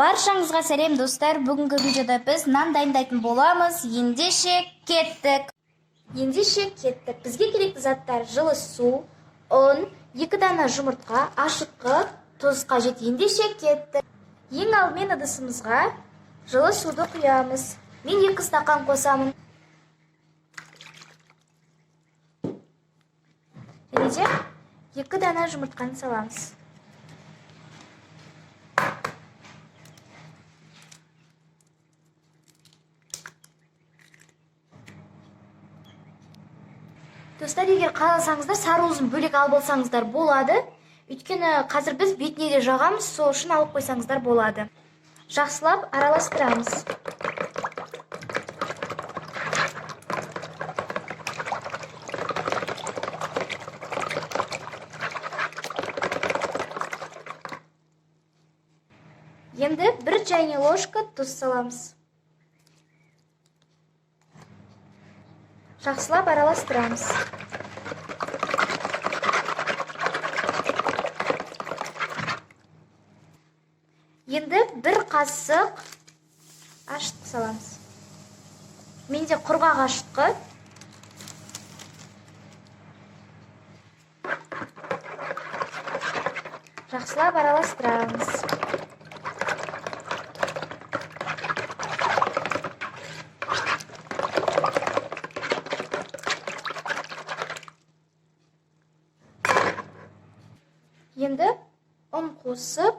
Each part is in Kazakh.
Баршаңызға сәлем достар. Бүгінгі видеода біз нан дайындайтын боламыз. Ендеше кеттік. Бізге керекті заттар жылы су, ұн, 2 дана жұмыртқа, ашытқы, тұз қажет. Ендеше кеттік. Ең алдымен ыдысымызға жылы суды құямыз. Мен 2 стақан қосамын. Және де 2 дана жұмыртқаны саламыз. Достар, егер қаласаңыздар, сары уызын бөлек алып алсаңыздар болады. Өйткені қазір біз бетіне де жағамыз, сол үшін алып қойсаңыздар болады. Жақсылап араластырамыз. Енді 1 чайный ложка тұз саламыз. Жақсылап араластырамыз. Енді 1 қасық ашытқы саламыз. Менде құрғақ ашытқы. Жақсылап араластырамыз. Енді ұн қосып,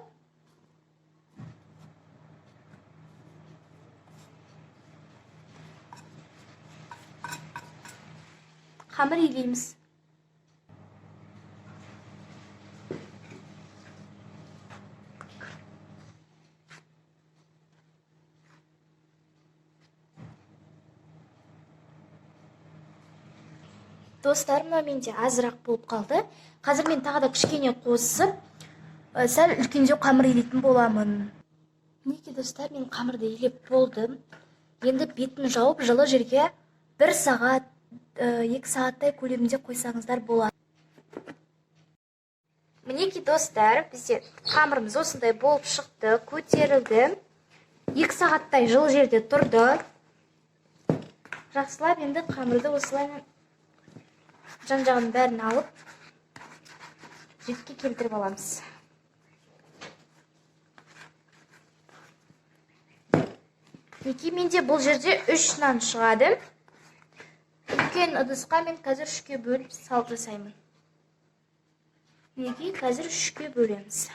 қамыр илейміз. Достар, менде азырақ болып қалды. Қазір мен тағы да кішкене қосып, сәл үлкендеу қамыр илейтін боламын. Мінекей достар, мен қамырды илеп болдым. Енді бетін жауып, жылы жерге 1 сағат, 2 сағаттай көлемінде қойсаңыздар болады. Мінекей достар, бізде қамырымыз осындай болып шықты, көтерілді. 2 сағаттай жылы жерде тұрды. Жақсылап енді қамырды осылай жан-жағын бәрін алып, ретке келтіріп аламыз. Неке менде бұл жерде 3 нан шығады. Үлкен ыдысқа мен қазір 3-ке бөліп салып жасаймын. Неке қазір 3-ке бөлеміз.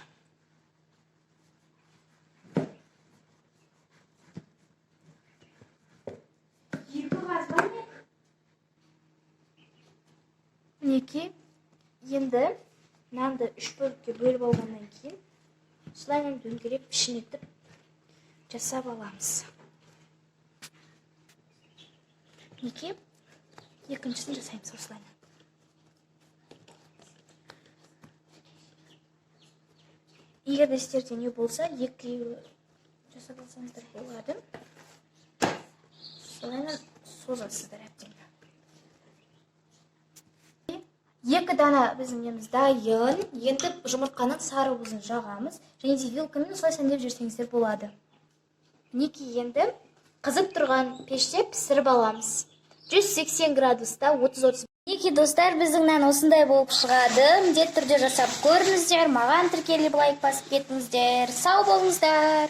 Неке енді нанды 3 бөлікке бөліп алғаннан кейін осылайынан дөңгелеп пішінетіп жасап аламыз. Неке екіншісін жасаймыз осылайынан. Егер де сіздерде не болса, 2 жасап алсаңыздар болады. Осылайынан созасыздар әбден. 2 дана біздің неміз дайын. Енді жұмыртқаның сары уызын жағамыз. Және де вилкамен осылай сәндеп жүрсеңіздер болады. Неке енді қызып тұрған пеште пісіріп аламыз. 180 градуста 30-30. Неке достар, біздің нан осындай болып шығады. Міндетті түрде жасап көріңіздер. Маған тіркеліп лайк басып кетіңіздер. Сау болыңыздар.